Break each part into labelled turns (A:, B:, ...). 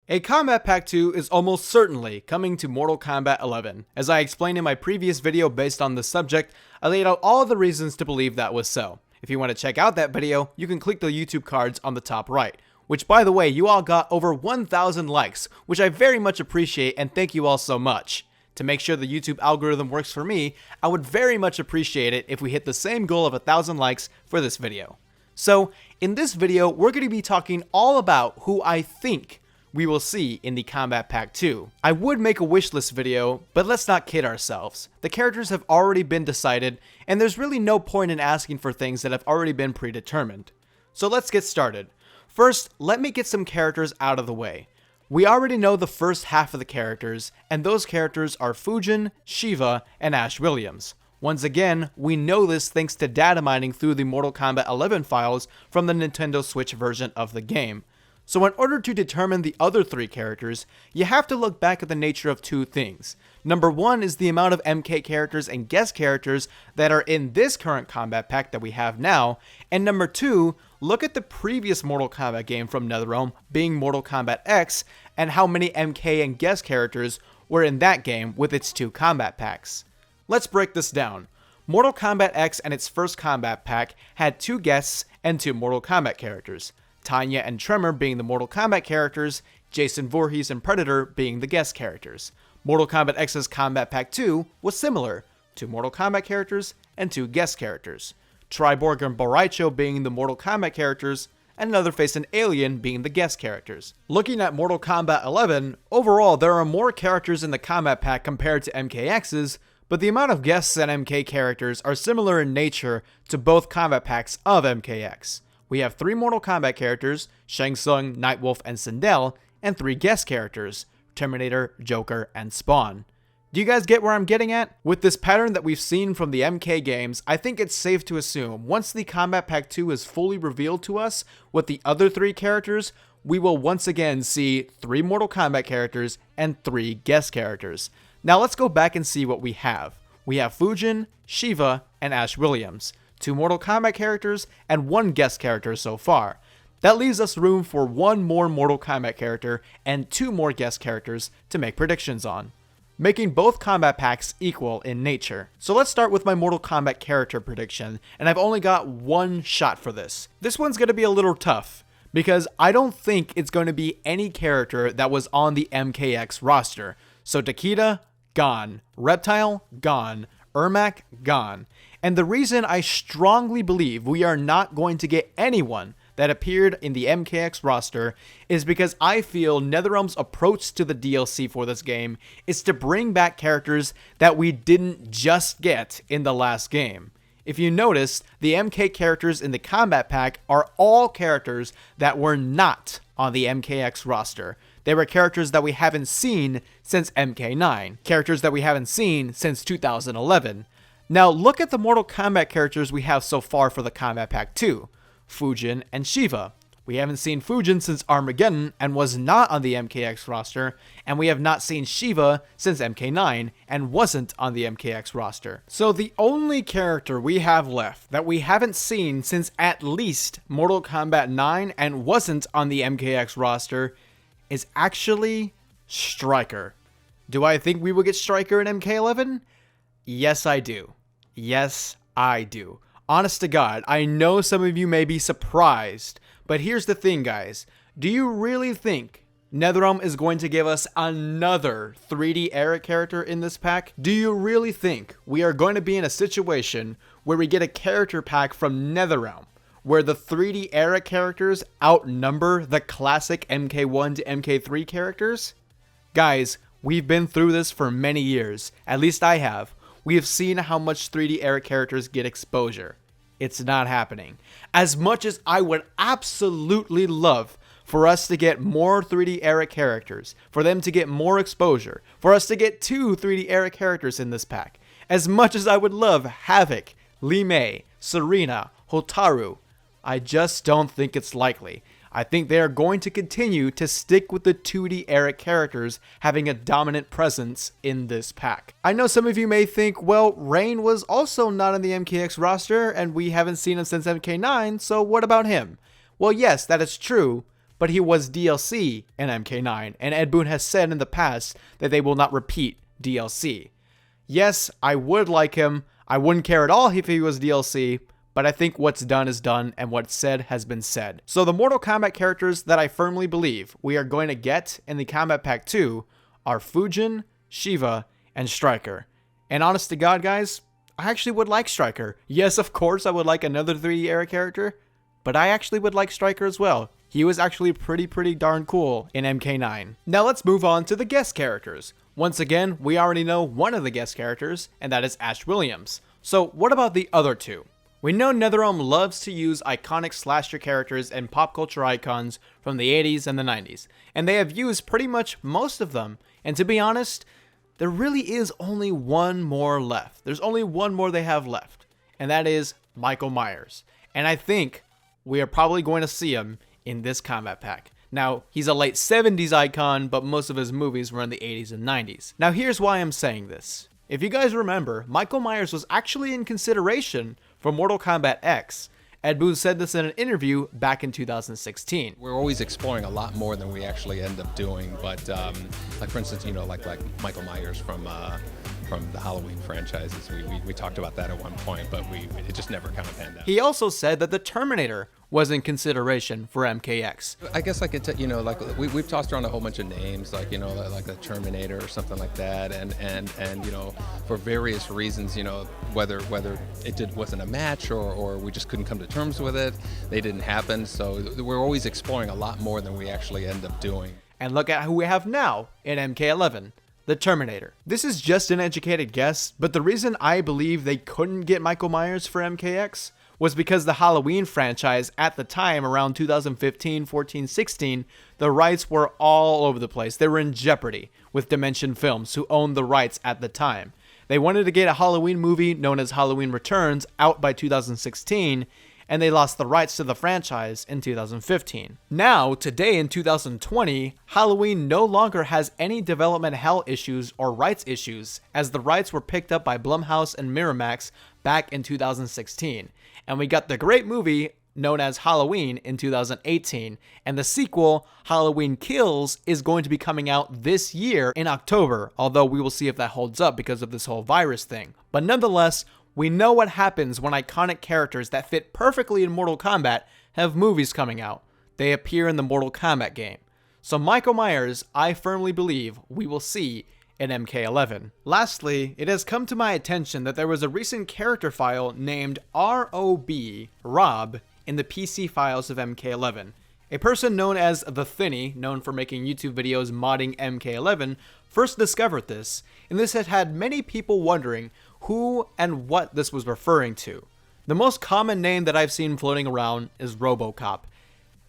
A: A Kombat Pack 2 is almost certainly coming to Mortal Kombat 11. As I explained in my previous video based on this subject, I laid out all the reasons to believe that was so. If you want to check out that video, you can click the YouTube cards on the top right. Which, by the way, you all got over 1,000 likes, which I very much appreciate and thank you all so much. To make sure the YouTube algorithm works for me, I would very much appreciate it if we hit the same goal of 1,000 likes for this video. So, in this video, we're going to be talking all about who I think we will see in the Kombat Pack 2. I would make a wishlist video, but let's not kid ourselves. The characters have already been decided, and there's really no point in asking for things that have already been predetermined. So let's get started. First, let me get some characters out of the way. We already know the first half of the characters, and those characters are Fujin, Sheeva, and Ash Williams. Once again, we know this thanks to data mining through the Mortal Kombat 11 files from the Nintendo Switch version of the game. So in order to determine the other three characters, you have to look back at the nature of two things. Number one is the amount of MK characters and guest characters that are in this current Kombat Pack that we have now, and number two, look at the previous Mortal Kombat game from NetherRealm, being Mortal Kombat X, and how many MK and guest characters were in that game with its two Kombat Packs. Let's break this down. Mortal Kombat X and its first Kombat Pack had two guests and two Mortal Kombat characters. Tanya and Tremor being the Mortal Kombat characters, Jason Voorhees and Predator being the guest characters. Mortal Kombat X's Kombat Pack 2 was similar, two Mortal Kombat characters and two guest characters. Triborg and Boraicho being the Mortal Kombat characters, and Leatherface and Alien being the guest characters. Looking at Mortal Kombat 11, overall there are more characters in the Kombat Pack compared to MKX's, but the amount of guests and MK characters are similar in nature to both Kombat Packs of MKX. We have three Mortal Kombat characters, Shang Tsung, Nightwolf, and Sindel, and three guest characters, Terminator, Joker, and Spawn. Do you guys get where I'm getting at? With this pattern that we've seen from the MK games, I think it's safe to assume once the Kombat Pack 2 is fully revealed to us with the other three characters, we will once again see three Mortal Kombat characters and three guest characters. Now let's go back and see what we have. We have Fujin, Sheeva, and Ash Williams. Two Mortal Kombat characters, and one guest character so far. That leaves us room for one more Mortal Kombat character and two more guest characters to make predictions on, making both Kombat Packs equal in nature. So let's start with my Mortal Kombat character prediction, and I've only got one shot for this. This one's going to be a little tough, because I don't think it's going to be any character that was on the MKX roster. So Takeda, gone. Reptile, gone. Ermac, gone. And the reason I strongly believe we are not going to get anyone that appeared in the MKX roster is because I feel NetherRealm's approach to the DLC for this game is to bring back characters that we didn't just get in the last game. If you notice, the MK characters in the Kombat Pack are all characters that were not on the MKX roster. They were characters that we haven't seen since MK9, characters that we haven't seen since 2011. Now look at the Mortal Kombat characters we have so far for the Kombat Pack 2, Fujin and Sheeva. We haven't seen Fujin since Armageddon and was not on the MKX roster, and we have not seen Sheeva since MK9 and wasn't on the MKX roster. So the only character we have left that we haven't seen since at least Mortal Kombat 9 and wasn't on the MKX roster is actually Stryker. Do I think we will get Stryker in MK11? Yes, I do. Yes, I do. Honest to God, I know some of you may be surprised, but here's the thing, guys. Do you really think NetherRealm is going to give us another 3D era character in this pack? Do you really think we are going to be in a situation where we get a character pack from NetherRealm where the 3D era characters outnumber the classic MK1 to MK3 characters? Guys, we've been through this for many years. At least I have. We have seen how much 3D era characters get exposure. It's not happening. As much as I would absolutely love for us to get more 3D era characters, for them to get more exposure, for us to get two 3D era characters in this pack, as much as I would love Havoc, Li Mei, Serena, Hotaru, I just don't think it's likely. I think they are going to continue to stick with the 2D era characters having a dominant presence in this pack. I know some of you may think, well, Rain was also not on the MKX roster and we haven't seen him since MK9, so what about him? Well, yes, that is true, but he was DLC in MK9, and Ed Boon has said in the past that they will not repeat DLC. Yes, I would like him. I wouldn't care at all if he was DLC, but I think what's done is done and what's said has been said. So the Mortal Kombat characters that I firmly believe we are going to get in the Kombat Pack 2 are Fujin, Sheeva, and Stryker. And honest to God, guys, I actually would like Stryker. Yes, of course, I would like another 3D era character, but I actually would like Stryker as well. He was actually pretty darn cool in MK9. Now let's move on to the guest characters. Once again, we already know one of the guest characters, and that is Ash Williams. So what about the other two? We know NetherRealm loves to use iconic slasher characters and pop culture icons from the 80s and the 90s, and they have used pretty much most of them, and to be honest, there really is only one more left. There's only one more they have left, and that is Michael Myers. And I think we are probably going to see him in this Kombat Pack. Now, he's a late 70s icon, but most of his movies were in the 80s and 90s. Now, here's why I'm saying this. If you guys remember, Michael Myers was actually in consideration for Mortal Kombat X. Ed Boon said this in an interview back in 2016.
B: We're always exploring a lot more than we actually end up doing, but like for instance, you know, like Michael Myers from the Halloween franchises, we talked about that at one point, but it just never kind of panned out.
A: He also said that the Terminator was in consideration for MKX.
B: I guess I could, you know, like we've tossed around a whole bunch of names, like, you know, like the Terminator or something like that, and you know, for various reasons, you know, whether it wasn't a match or we just couldn't come to terms with it, they didn't happen. So we're always exploring a lot more than we actually end up doing.
A: And look at who we have now in MK11. The Terminator. This is just an educated guess, but the reason I believe they couldn't get Michael Myers for MKX was because the Halloween franchise at the time, around 2015, 14, 16, the rights were all over the place. They were in jeopardy with Dimension Films, who owned the rights at the time. They wanted to get a Halloween movie known as Halloween Returns out by 2016, and they lost the rights to the franchise in 2015. Now, today in 2020, Halloween no longer has any development hell issues or rights issues, as the rights were picked up by Blumhouse and Miramax back in 2016. And we got the great movie known as Halloween in 2018, and the sequel, Halloween Kills, is going to be coming out this year in October, although we will see if that holds up because of this whole virus thing. But nonetheless, we know what happens when iconic characters that fit perfectly in Mortal Kombat have movies coming out. They appear in the Mortal Kombat game. So Michael Myers, I firmly believe we will see in MK11. Lastly, it has come to my attention that there was a recent character file named ROB, Rob, in the PC files of MK11. A person known as The Thinny, known for making YouTube videos modding MK11, first discovered this, and this had had many people wondering who and what this was referring to. The most common name that I've seen floating around is RoboCop,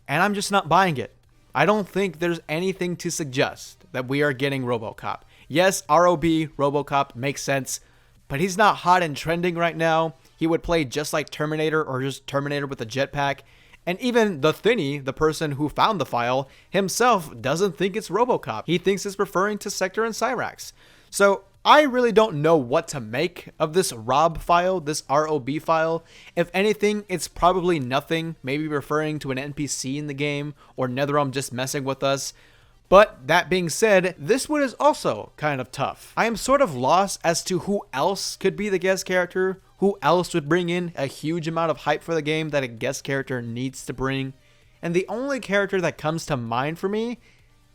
A: and I'm just not buying it. I don't think there's anything to suggest that we are getting RoboCop. Yes, ROB, RoboCop, makes sense, but he's not hot and trending right now. He would play just like Terminator or just Terminator with a jetpack. And even The Thinny, the person who found the file, himself doesn't think it's RoboCop. He thinks it's referring to Sector and Cyrax. So I really don't know what to make of this Rob file, this ROB file. If anything, it's probably nothing, maybe referring to an NPC in the game or NetherRealm just messing with us. But that being said, this one is also kind of tough. I am sort of lost as to who else could be the guest character, who else would bring in a huge amount of hype for the game that a guest character needs to bring. And the only character that comes to mind for me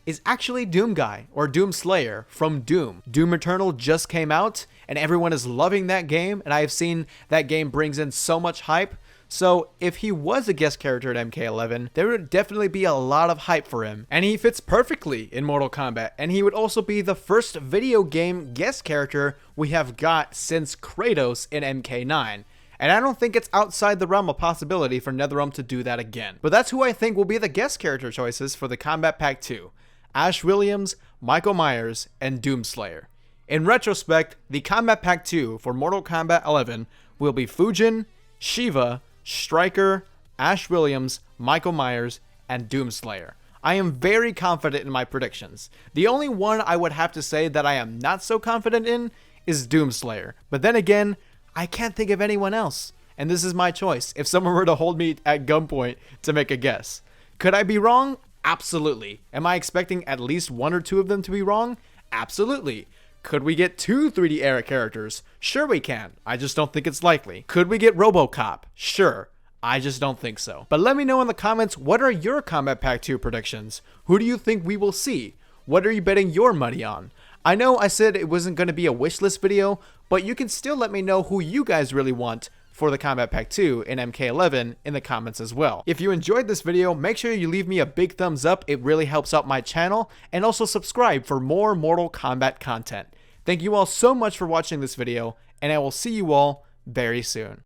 A: is actually Doom Guy, or Doom Slayer from Doom. Doom Eternal just came out, and everyone is loving that game, and I have seen that game brings in so much hype. So if he was a guest character at MK11, there would definitely be a lot of hype for him. And he fits perfectly in Mortal Kombat, and he would also be the first video game guest character we have got since Kratos in MK9. And I don't think it's outside the realm of possibility for NetherRealm to do that again. But that's who I think will be the guest character choices for the Kombat Pack 2. Ash Williams, Michael Myers, and Doomslayer. In retrospect, the Kombat Pack 2 for Mortal Kombat 11 will be Fujin, Sheeva, Stryker, Ash Williams, Michael Myers, and Doomslayer. I am very confident in my predictions. The only one I would have to say that I am not so confident in is Doomslayer. But then again, I can't think of anyone else. And this is my choice if someone were to hold me at gunpoint to make a guess. Could I be wrong? Absolutely. Am I expecting at least 1 or 2 of them to be wrong? Absolutely. Could we get 2 3D era characters? Sure we can. I just don't think it's likely. Could we get RoboCop? Sure. I just don't think so. But let me know in the comments, what are your Kombat Pack 2 predictions? Who do you think we will see? What are you betting your money on? I know I said it wasn't going to be a wishlist video, but you can still let me know who you guys really want for the Kombat Pack 2 in MK11 in the comments as well. If you enjoyed this video, make sure you leave me a big thumbs up. It really helps out my channel, and also subscribe for more Mortal Kombat content. Thank you all so much for watching this video, and I will see you all very soon.